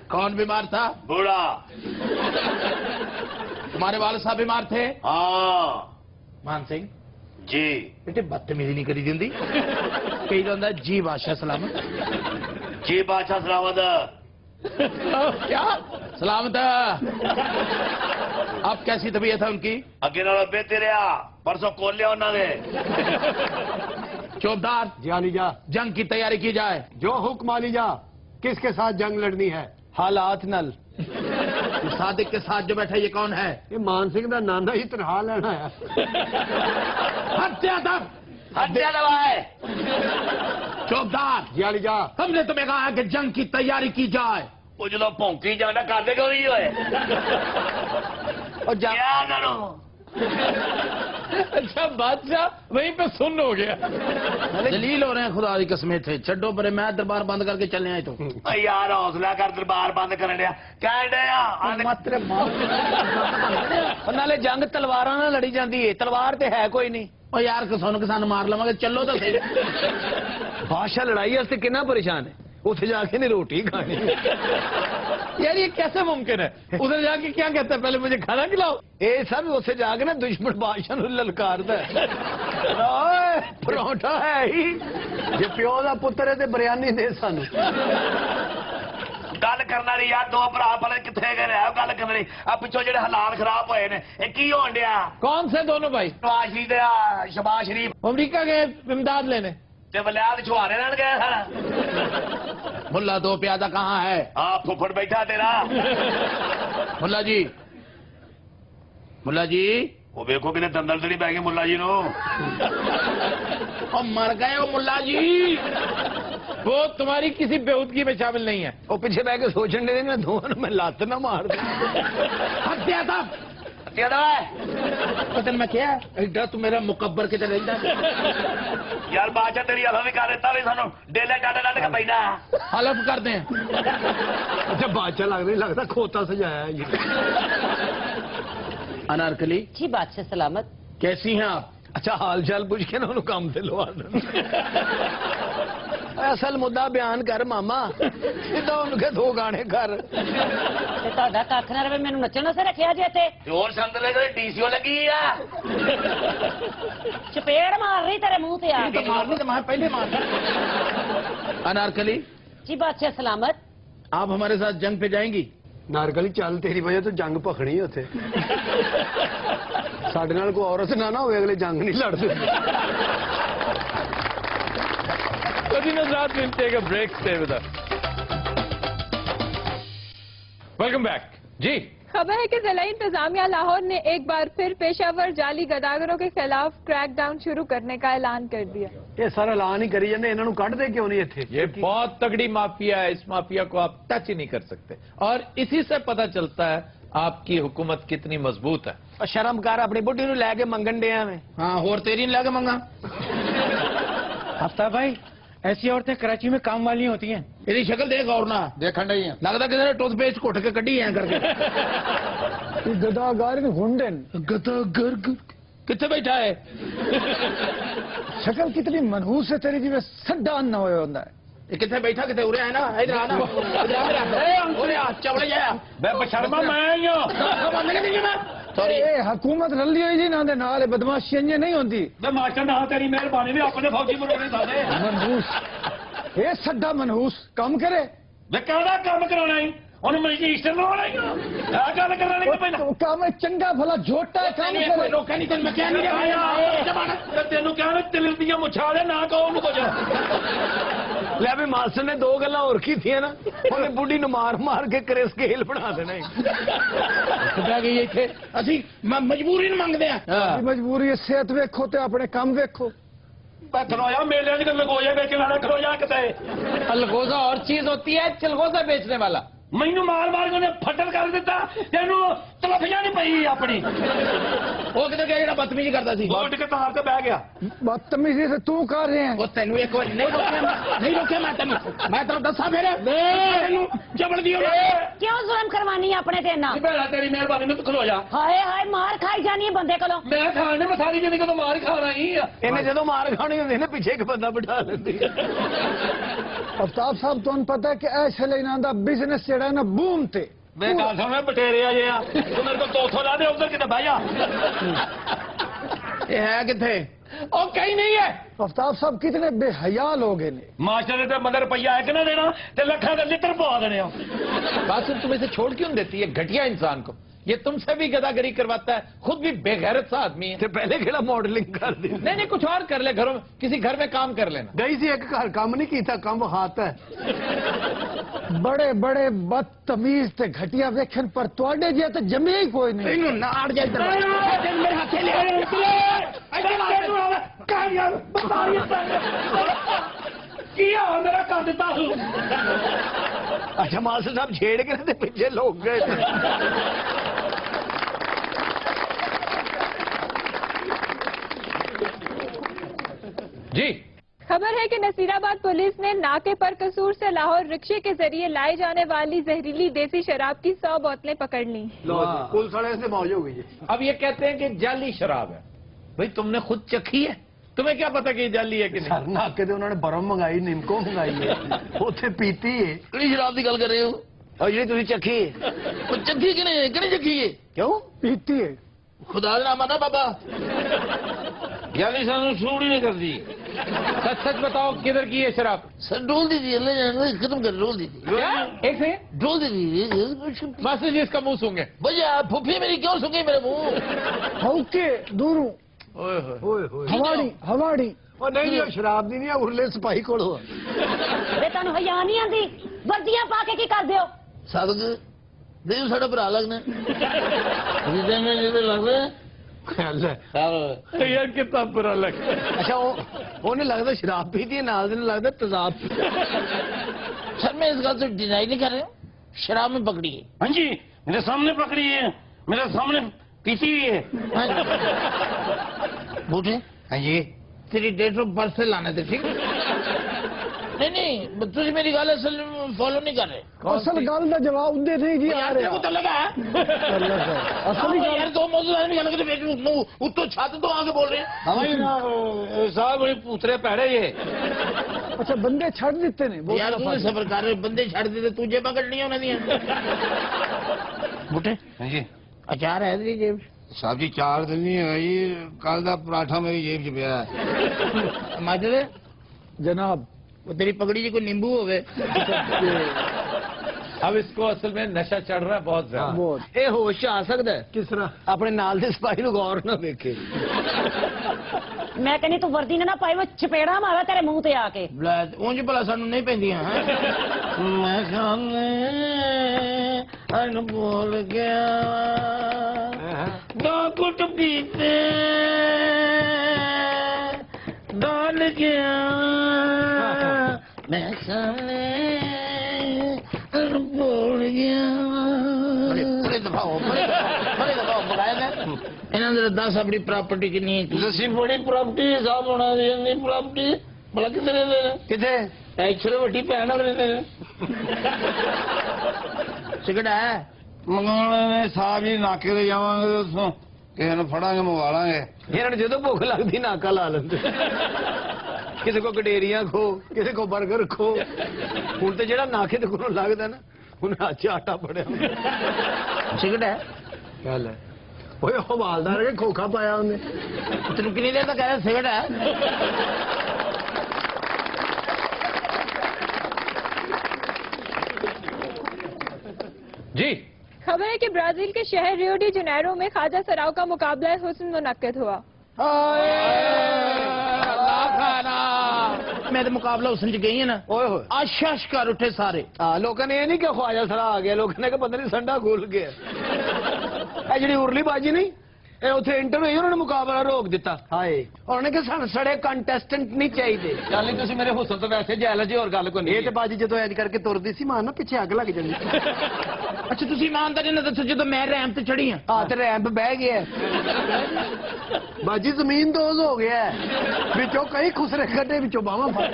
कौन बीमार था? बूढ़ा। तुम्हारे वाले साहब बीमार थे? हाँ मान सिंह जी। बेटे बदतमीजी नहीं करी जिंदी। कही जाता है जी बादशाह सलामत। जी बादशाह सलामत। क्या सलामत है? अब कैसी तबीयत है उनकी? अगे नालों बेहतर रहा, परसों खोल लिया उन्होंने। चौबदार जी अली जा, जंग की तैयारी की जाए। जो हुक्म अली जा। किसके साथ जंग लड़नी है? हालात नल। सादिक के साथ जो बैठा ये कौन है? ये मान सिंह का नाना ही तनहा लेना है। हत्या दब, हत्या दबाए। चौबदार जी अली जा, हमने तुम्हें कहा है कि जंग की तैयारी की जाए। वो जो भौंकी जाना कर दे क्यों नहीं हुए? और जा क्या करो? अच्छा बादशाह वहीं पे सुन हो गया। जलील हो रहे हैं खुदा की कसमें थे। छड्डो परे, मैं दरबार बंद करके चलने आए तो। यार हौसला कर, दरबार बंद कर दिया। क्या मात्र नाले जंग तलवारां नाल लड़ी जाती है, तलवार ते है कोई नहीं। और यार किसान मार लवांगे, चलो तो सही। बादशाह लड़ाई वास्ते कितना परेशान है, उसे जाके नहीं रोटी खानी। यार ये कैसे मुमकिन है? उधर जाके क्या कहता है, पहले मुझे खाना खिलाओ। ये सब उसे जाके ना दुश्मन बादशाह ਨੂੰ ਲਲਕਾਰਦਾ ਹੈ। ਪਰੌਂਠਾ ਹੈ ਹੀ ਜੇ ਪਿਓ ਦਾ ਪੁੱਤਰ ਹੈ ਤੇ ਬਿਰਿਆਨੀ ਦੇ ਸਾਨੂੰ। गल करना नहीं यार, दो भरा भले कितने गए रहे गल करना नहीं। अब पिछो जेडे हालात खराब होए ने, ये की होन दिया? कौन से दोनों भाई? नवाज शरीफ ते शहबाज शरीफ अमरीका गए इमदाद लेने। ते वलियाद छुहारे लेन गए सर। मुल्ला दो प्यादा कहाँ है? हाँ फुफड़ बैठा तेरा। मुल्ला जी, मुल्ला जी वो देखो कितने दंदल तो नहीं पै गए मुल्ला जी नो। और मर गए हो मुल्ला जी। वो तुम्हारी किसी बेहूदगी में शामिल नहीं है। ਉਹ ਪਿੱਛੇ ਬਹਿ ਕੇ ਸੋਚਣ ਦੇ ਨਾ ਦੋਵਾਂ ਨੂੰ ਮੈਂ ਲੱਤ ਨਾ ਮਾਰ ਦਾਂ। हत्या था क्या दवा है? पता मैं क्या है तू मेरा मुकब्बर के चले यार बादशाह तेरी हवा भी कर देता भी सानू डेले डाले डाले का पैना। हलफ कर दें। ਅੱਛਾ ਬਾਦਸ਼ਾਹ ਲੱਗਦਾ ਨਹੀਂ ਲੱਗਦਾ ਖੋਤਾ ਸਜਾਇਆ ਜੀ। अनारकली जी बादशाह सलामत। कैसी हैं आप? ਅੱਛਾ ਹਾਲ ਚਾਲ ਪੁੱਛ ਕੇ ਨਾ ਉਹਨੂੰ ਕੰਮ ਤੇ ਲਵਾ ਦੇਣ। ਅਸਲ ਮੁੱਦਾ ਬਿਆਨ ਕਰ ਮਾਮਾ, ਸਿੱਧਾ ਉਹਨੂੰ ਕਹੇ ਦੋ ਗਾਣੇ ਕਰ। ਤੇ ਤੁਹਾਡਾ ਕੱਖ ਨਾ ਰਵੇ, ਮੈਨੂੰ ਨੱਚਣ ਵਾਸਤੇ ਰੱਖਿਆ ਜੇ ਇੱਥੇ। जोर संद ले गए डीसीओ लगी है। ਚਪੇੜ ਮਾਰ ਰਹੀ ਤੇਰੇ ਮੂੰਹ ਤੇ ਆ तो ਕੇ। मारनी तो मैं पहले मार। अनारकली जी बादशाह सलामत। आप हमारे साथ जंग पे जाएंगी? ਨਾਰਗਲੀ ਚੱਲ, ਤੇਰੀ ਵਜ੍ਹਾ ਤੋਂ ਜੰਗ ਭਖਣੀ ਉੱਥੇ। ਸਾਡੇ ਨਾਲ ਕੋਈ ਔਰਤ ਨਾ ਨਾ ਹੋਵੇ, ਅਗਲੇ ਜੰਗ ਨਹੀਂ ਲੜਦੇ। Break stay with us. Welcome back जी। खबर है कि जिला इंतजामिया लाहौर ने एक बार फिर पेशावर जाली गदागरों के खिलाफ क्रैकडाउन शुरू करने का ऐलान कर दिया। ਇਹ ਸਾਰਾ ਐਲਾਨ ਹੀ ਕਰੀ ਜਾਂਦੇ, ਇਹਨਾਂ ਨੂੰ ਕੱਢਦੇ ਕਿਉਂ ਨਹੀਂ ਇੱਥੇ? ये बहुत तगड़ी माफिया है, इस माफिया को आप टच ही नहीं कर सकते। और इसी से पता चलता है आपकी हुकूमत कितनी मजबूत है। ਉਹ ਸ਼ਰਮ ਕਰ, ਆਪਣੀ ਬੁੱਢੀ ਨੂੰ ਲੈ ਕੇ ਮੰਗਣ ਡਿਆ ਮੈਂ। हाँ और तेरी नहीं लगे मंगा। आफ्ताब भाई, ऐसी औरतें कराची में काम वाली होती हैं। तेरी शक्ल देख और ना देखण नहीं है। लगता किसी ने टूथपेस्ट घुट के कड़ी है करके। गदागार हुंडन गदागर कितने बैठा है? शक्ल कितनी मनहूस है तेरी, जिਵੇਂ सड्डा ना होया होता है। ये कितने बैठा कितने उरे है ना, इधर आना, इधर आ मेरा उरे आ चवड़े जाया मैं बशर्मा मैं ही हूं। सॉरी ए हुकूमत रली हुई जी ना दे नाल बदमाशी इंज नहीं होंदी। मैं मास्टर ना तेरी मेहरबानी भी अपने फौजी बनोगे सारे। मनहूस ए सड्डा मनहूस काम करे। मैं कहना काम कराना ही ਉਹਨੂੰ ਮਜਿਸਟਰ ਬਣਾਉਣਾ ਹੀ ਆ ਗੱਲ ਕਰਨਾ ਨਹੀਂ ਪੈਂਦਾ। काम चंगा भला झोटा है काम करे। रोका नहीं मैं क्या नहीं ਤੈਨੂੰ ਕਿਹਾ ਨਾ ਤਿਲ ਦੀਆਂ ਮੁੱਛਾਂ ਦੇ ਨਾ ਕਹੋ ਉਹਨੂੰ ਕੁਝ। ਲੈ ਵੀ ਮਾਸਟਰ ਨੇ ਦੋ ਗੱਲਾਂ ਹੋਰ ਕੀਤੀਆਂ ਨਾ, ਉਹਨੇ ਬੁੱਢੀ ਨੂੰ ਮਾਰ ਮਾਰ ਕੇ ਕਰੇ ਸਕੇਲ ਬਣਾ ਦੇਣਾ ਕਿੱਦਾਂ ਗਈ ਇੱਥੇ ਅਸੀਂ ਮਜਬੂਰੀ ਨੂੰ ਮੰਗਦੇ ਆ। ਮਜਬੂਰੀ ਹੈ, ਸਿਹਤ ਵੇਖੋ ਤੇ ਆਪਣੇ ਕੰਮ ਵੇਖੋ। खलोया मेले लगोया बेचने वाला खलोया कितने अलगोजा और चीज होती है, चिलगोजा बेचने वाला। मैनू मार मार के फटल कर दिता, तेनू तलफियां नहीं पई अपनी। वो किधर गया जेड़ा बदतमीजी करता सी? उठ के तार ते बह गया। बदतमीजी से तू कर रहे हैं। वो तेनू एक बार नहीं रोके मैं तेनू दसा फिर तेनू जबड़ दियो क्यों जुल्म करवानी है अपने ते ना? बेड़ा तेरी मेहरबानी में तू खलो जा। हाय हाय मार खाई जानी है बंदे कोलों। मैं खाने में सारी जिंदगी तो मार खाना ही है। इन्हें जदों मार खानी होंदी ना पिछे एक बंदा बिठा लेंदी। अफ्ताब साहब तुहानू पता है कि ऐसे लेना दा बिजनेस जेड़ा ना बूम ते मैं गल सुन बटेरे आ जे तू मेरे को 200 ला दे, उधर किते बह जा। ये है किथे? ओ कहीं नहीं है। अफ्ताब साहब कितने बेहया लोग हैं। मास्टर ने तो मदर रुपया एक ना देना ते लखा के लिटर पवा देने। कासिम तुम इसे छोड़ क्यों देती है घटिया इंसान को? ये तुमसे भी गदागरी करवाता है, खुद भी बेगैरत सा आदमी है। तो पहले खेला मॉडलिंग कर दी। नहीं नहीं, कुछ और कर ले, घरों में किसी घर में काम कर लेना। गई सी एक घर काम नहीं किया, काम हाथ है। बड़े बड़े बदतमीज ते घटिया वेखन पर तुहाडे जे तो जमे ही कोई नहीं। इन्हों नाड़ जाए मेरे हाथे ले किया मेरा कर दिता। अच्छा मास्टर साहब छेड़ के ना पीछे लोग गए। जी खबर है कि नसीराबाद पुलिस ने नाके पर कसूर से लाहौर रिक्शे के जरिए लाई जाने वाली जहरीली देसी शराब की 100 बोतलें पकड़ ली। पुलिस वाले से मौज हो गई। अब ये कहते हैं कि जाली शराब है। भाई तुमने खुद चखी है, तुम्हें क्या पता कि ये जाली है कि नहीं? सर नाके उन्होंने बरम मंगाई, निमको मंगाई है, उसे पीती है। ਕਿਹੜੀ ਸ਼ਰਾਬ ਦੀ ਗੱਲ ਕਰ ਰਹੇ ਹੋ? और जी तुझे चखी है? ਉਹ ਚੱਕੀ ਕਿਹਨੇ ਚੱਕੀ ਹੈ? क्यों पीती है? ਖੁਦਾ ਦਾ ਨਾਮ ਆਦਾ ਬਾਬਾ जाली सानू सूट ही नहीं करती। सच सच बताओ किधर की है शराब? सर डोल दी थी अल्लाह जाने खत्म कर डोल दी थी क्या? एक से डोल दी थी मास्टर जी इसका मुंह सूंघे। भैया फुफी मेरी क्यों सुन गई मेरे मुंह? हौके दूरों हवाड़ी हवाड़ी और नहीं नहीं शराब दी नहीं है, उरले सिपाही कोलो वे तनु हया नहीं आंदी, वर्दियां पा के की कर दियो? सादक देव साडा भरा लगना जिदे में जिदे लगदा ख्याल है। यार कितना बुरा लग। अच्छा उन्हें लगता शराब पीती है, नाल दिन लगता तेजाब। सर मैं इस बात से डिनाई नहीं कर रहा हूँ, शराब में पकड़ी है। हाँ जी मेरे सामने पकड़ी है, मेरे सामने पीती हुई है। बूढ़े हाँ जी तेरी डेट ऑफ बर्थ से लाना थे, ठीक नहीं तुझे मेरी गल असल फॉलो नहीं कर रहे। असल गल का जवाब दे नहीं जी आ रहा। तो लगा असली गल यार दो मौजूद आदमी अलग उत्तो छत तो आके बोल रहे हैं। साहब बड़ी पूतरे पैड़े ये। अच्छा बंदे छड़ देते ने यार तू सबर कर रहे बंदे छड़ देते तुझे पकड़नियां उन्हें दियां। बूटे हाँ जी अचार है तेरी जेब साहब जी 4 दिन नहीं है जी, कल का पराठा मेरी जेब च पिया है। माजरे जनाब वो तेरी पगड़ी जी कोई नींबू हो गए। अब इसको असल में नशा चढ़ रहा है बहुत ज्यादा। बहुत ए होश आ सकता है किस तरह अपने नाल दे सिपाही नु गौर ना देखे। मैं कहनी तू वर्दी ने ना पाई, मैं चपेड़ा मारा तेरे मुंह ते आके। ਉਂਝ ਭਲਾ ਸਾਨੂੰ ਨਹੀਂ ਪੈਂਦੀਆਂ ਮੈਂ ਖਾਣੇ ਅਨ ਭੁੱਲ ਗਿਆ ਦੋ ਕੁੱਟ ਪੀਤੇ ਡਾਲ ਗਿਆ ਮੈਂ ਖਾਣੇ ਅਨ ਭੁੱਲ ਗਿਆ ਬੜੇ ਦਫਾਓ ਬਗਾਇਆ ਇਹਨਾਂ ਦੇ 10 ਆਪਣੀ ਪ੍ਰਾਪਰਟੀ ਕਿੰਨੀ ਹੈ? ਅਸੀਂ ਬੜੀ ਪ੍ਰਾਪਰਟੀ ਹਿਸਾਬ ਹੋਣਾ ਦੀ ਪ੍ਰਾਪਰਟੀ ਭਲਾ ਕਿੱਥੇ ਰਹਿੰਦੇ ਨੇ? किथे ਐਕਚੁਅਲੀ ਵੱਡੀ ਭੈਣ ਨਾਲ ਰਹਿੰਦੇ ਨੇ। ਸਿਗੜਾ ਹੈ ਮੰਗਾਉਣੇ ਸਾਹਿਬ ਜੀ ਨਾਕੇ ਤੇ ਜਾਵਾਂਗੇ ਉਸੋਂ ਕਿਸੇ ਨੂੰ ਫੜਾਂਗੇ ਮੰਗਵਾ ਲਾਂਗੇ। ਇਹਨਾਂ ਨੂੰ ਜਦੋਂ ਭੁੱਖ ਲੱਗਦੀ ਨਾਕਾ ਲਾ ਲੈਂਦੇ। ਕਿਸੇ ਕੋ ਗਡੇਰੀਆਂ ਖੋ, ਕਿਸੇ ਕੋ 버ਗਰ ਖੋ। ਹੁਣ ਤੇ ਜਿਹੜਾ ਨਾਕੇ ਤੇ ਕੋਲੋਂ ਲੱਗਦਾ ਨਾ ਉਹਨੇ ਅੱਜ ਆਟਾ ਫੜਿਆ। ਸਿਗੜਾ ਹੈ ਗੱਲ ਹੈ ਓਏ ਹਵਾਲਦਾਰ ਕੇ ਖੋਖਾ ਪਾਇਆ ਉਹਨੇ। ਤੈਨੂੰ ਕਿੰਨੀ ਦੇਰ ਤੱਕ ਕਹਿ ਸਿਗੜਾ ਹੈ? जी खबर है कि ब्राजील के शहर रियो डी जनेरो में ख्वाजा सराव का मुकाबला हुस्न मुनक्किद हुआ। मैं तो मुकाबला हुसन च गई है ना ਓਏ ਹੋਏ आशाश कर उठे सारे ਹਾਂ ਲੋਕਾਂ ਨੇ ਇਹ ਨਹੀਂ ਕਿ ਖਵਾਜਾ ਸਰਾ ਆ ਗਿਆ, ਲੋਕਾਂ ਨੇ ਕਿ ਪਤਾ ਨਹੀਂ ਸੰਡਾ ਖੁੱਲ ਗਿਆ। ਇਹ ਜਿਹੜੀ ਉਰਲੀ ਬਾਜੀ ਨਹੀਂ, ਇਹ ਉੱਥੇ ਇੰਟਰ ਹੋਈ, ਉਹਨਾਂ ਨੇ ਮੁਕਾਬਲਾ ਰੋਕ ਦਿੱਤਾ। ਹਾਏ ਉਹਨਾਂ ਨੇ ਕਿ ਸਾਨੂੰ ਸੜੇ ਕੰਟੈਸਟੈਂਟ ਨਹੀਂ ਚਾਹੀਦੇ। ਚੱਲ ਨਹੀਂ ਤੁਸੀਂ ਮੇਰੇ ਹੁਸਨ ਤੋਂ ਵੈਸੇ ਜੈਲ ਜੀ, ਹੋਰ ਗੱਲ ਕੋਈ ਨਹੀਂ। ਇਹ ਤੇ ਬਾਜੀ ਜਦੋਂ ਐਜ ਕਰਕੇ ਤੁਰਦੀ ਸੀ ਮਾਨ ਨਾ ਪਿੱਛੇ ਅੱਗ ਲੱਗ ਜਾਂਦੀ। अच्छा तुसी ईमानदारी ना दसो जो मैं रैम ते चढ़ी हां ਹਾਂ ਤੇ ਰੈਂਪ ਬਹਿ ਗਿਆ ਬਾਜੀ, ਜ਼ਮੀਨ ਦੋਜ਼ ਹੋ ਗਿਆ ਵਿੱਚੋਂ ਕਈ ਖੁਸਰੇ ਕੱਢੇ, ਵਿੱਚੋਂ ਬਾਹਾਂ ਫੜ।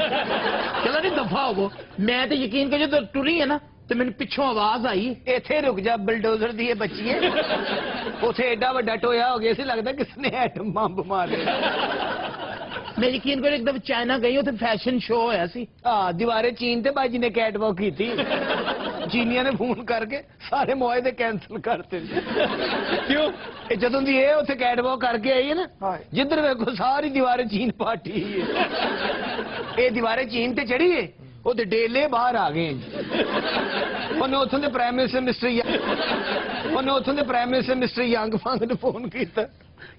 चलो नहीं दफा हो मैं तो यकीन कर जो टुरी है ना तो मैंने पिछों आवाज आई ਇੱਥੇ ਰੁਕ ਜਾ ਬਲਡੋਜ਼ਰ ਦੀ ਇਹ ਬੱਚੀਏ। ਉੱਥੇ ਐਡਾ ਵੱਡਾ ਟੋਇਆ ਹੋ ਗਿਆ ਸੀ, ਲੱਗਦਾ ਕਿਸ ਨੇ ਐਟਮ ਬੰਬ ਮਾਰਿਆ। मैं यकीन कर एकदम चाइना गई उथे फैशन शो होया सी ਹਾਂ ਦੀਵਾਰੇ ਚੀਨ ਤੇ ਬਾਜੀ ਨੇ ਕੈਟ ਵਾਕ ਕੀਤੀ। ਚੀਨੀਆਂ ਨੇ ਫੋਨ ਕਰਕੇ ਸਾਰੇ ਮੁਆਹਦੇ ਕੈਂਸਲ ਕਰਤੇ। क्यों? ਇਹ ਜਦੋਂ ਦੀ ਇਹ ਉੱਥੇ ਕੈਟ ਵਾਕ ਕਰਕੇ ਆਈ ਹੈ ਨਾ, ਜਿੱਧਰ ਵੇਖੋ ਸਾਰੀ ਦੀਵਾਰੇ ਚੀਨ ਪਾਟੀ ਹੈ। ਇਹ ਦੀਵਾਰੇ ਚੀਨ ਤੇ ਚੜੀ ਹੈ, ਉਹਦੇ ਡੇਲੇ ਬਾਹਰ ਆ ਗਏ। ਉਹਨੇ ਉੱਥੋਂ ਦੇ ਪ੍ਰਾਈਮ ਮਿਨਿਸਟਰ ਮਿਸਟਰ ਯੰਗ ਫੰਗ ਨੂੰ ਫੋਨ ਕੀਤਾ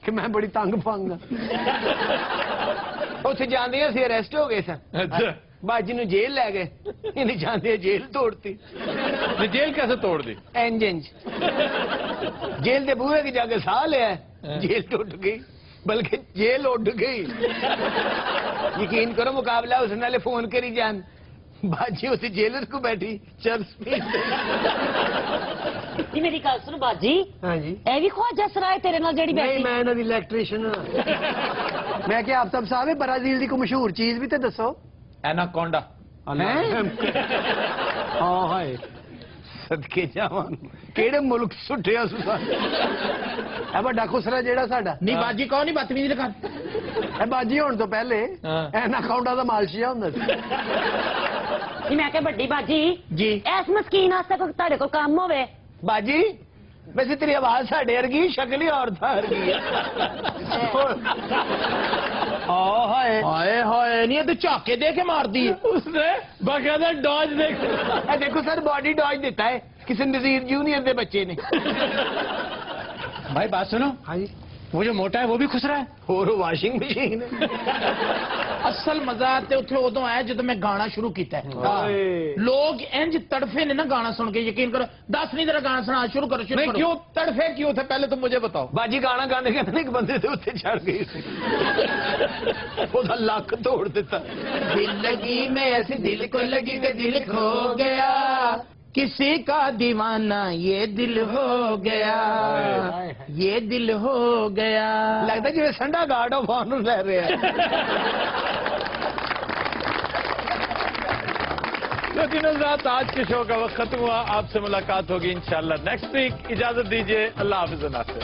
ਕਿ ਮੈਂ ਬੜੀ ਤੰਗ ਫੰਗ ਆ। ਉੱਥੇ ਜਾਂਦੇ ਅਸੀਂ ਅਰੈਸਟ ਹੋ ਗਏ ਸਨ। अच्छा ਬਾਜੀ ਨੂੰ ਜੇਲ੍ਹ ਲੈ ਗਏ, ਇਹਨੇ ਜਾਂਦੇ ਜੇਲ੍ਹ ਤੋੜਤੀ। ये जेल कैसे तोड़ दी? ਇੰਜਨ ਜੇਲ੍ਹ ਦੇ ਬੂਹੇ ਕੇ ਜਾ ਕੇ ਸਾਹ ਲਿਆ, ਜੇਲ੍ਹ ਟੁੱਟ ਗਈ, ਬਲਕਿ ਜੇਲ੍ਹ ਉੱਡ ਗਈ। ਯਕੀਨ ਕਰੋ ਮੁਕਾਬਲਾ ਉਸ ਨਾਲੇ ਫੋਨ ਕਰੀ ਜਾਣ, ਬਾਜੀ ਉੱਥੇ ਜੇਲਰ ਕੋ ਬੈਠੀ ਚਰਸ ਪੀ। ਜੀ ਮੇਰੀ ਗੱਲ ਸੁਣ ਬਾਜੀ, ਹਾਂਜੀ ਇਹ ਵੀ ਖਵਾਜਾ ਸਰਾਏ ਤੇਰੇ ਨਾਲ ਜਿਹੜੀ ਨਹੀਂ, ਬੈਠੀ ਮੈਂ ਇਹਨਾਂ ਦੀ ਇਲੈਕਟ੍ਰੀਸ਼ੀਅਨ ਹਾਂ। ਮੈਂ ਕਿਹਾ ਆਫਤਾਬ ਸਾਹਿਬ ਬ੍ਰਾਜ਼ੀਲ ਦੀ ਕੋਈ ਮਸ਼ਹੂਰ ਚੀਜ਼ ਵੀ ਤੇ ਦੱਸੋ। एनाकोंडा। ਹਾਂ ਹਾਏ ਸਦਕੇ ਜਾਵਾਂ, ਕਿਹੜੇ ਮੁਲਕ ਸੁੱਟਿਆ ਸੁਸਾ। ਇਹ ਵੱਡਾ ਖੁਸਰਾ ਜਿਹੜਾ ਸਾਡਾ नहीं बाजी कौन नहीं बदतमीजी लगा ਇਹ ਬਾਜੀ ਹੋਣ ਤੋਂ ਪਹਿਲੇ ਹਾਂ। ਐਨਾਕਾਉਂਡਾ ਦਾ ਮਾਲਸ਼ੀਆ ਹੁੰਦਾ ਸੀ। ਜੀ ਮੈਂ ਕਿਹਾ ਵੱਡੀ ਬਾਜੀ जी ਇਸ ਮਸਕੀਨ ਵਾਸਤੇ ਕੋਈ ਤੁਹਾਡੇ ਕੋਲ ਕੰਮ ਹੋਵੇ। ਬਾਜੀ ਵੈਸੇ ਤੇਰੀ ਆਵਾਜ਼ ਸਾਡੇ ਵਰਗੀ, ਸ਼ਕਲ ਹੀ ਔਰਤਾਂ ਵਰਗੀ ਹੈ। ਹਾਏ हाय हाय नहीं ये तो झाके दे के मार दी उसने बाकायदा डॉज देख। ਇਹ ਦੇਖੋ ਸਰ ਬਾਡੀ ਡॉज ਦਿੱਤਾ ਹੈ ਕਿਸੇ ਨਜ਼ੀਰ ਜੂਨੀਅਰ ਦੇ ਬੱਚੇ ਨੇ। भाई बात सुनो ਹਾਂਜੀ वो जो मोटा है वो भी खुसरा है ਹੋਰ ਵਾਸ਼ਿੰਗ ਮਸ਼ੀਨ असल मजा ते उथे उदों आया जदों मैं गाना शुरू किया हाय। लोग इंज तड़फे ने ना गाना सुन के। यकीन करो 10 नहीं तेरा गाना सुना शुरू करो शुरू नहीं करो। क्यों तड़फे क्यों थे पहले तो मुझे बताओ। ਬਾਜੀ ਗਾਣਾ ਗਾਣੇ ਕਹਿੰਦੇ ਇੱਕ ਬੰਦੇ ਦੇ ਉੱਤੇ ਚੜ ਗਈ ਸੀ, ਉਹਦਾ ਲੱਕ ਤੋੜ ਦਿੱਤਾ। दिल लगी में ऐसी दिल को लगी कि दिल खो गया, किसी का दीवाना ये दिल हो गया, ये दिल हो गया। ਲੱਗਦਾ ਜਿਵੇਂ ਸੰਡਾ ਗਾਰਡ ਆਫ ਆਨਰ ਲੈ ਰਿਹਾ। लेकिन आज के शो का वक्त खत्म हुआ, आपसे मुलाकात होगी इंशाल्लाह नेक्स्ट वीक। इजाजत दीजिए, अल्लाह हाफिज नासिर।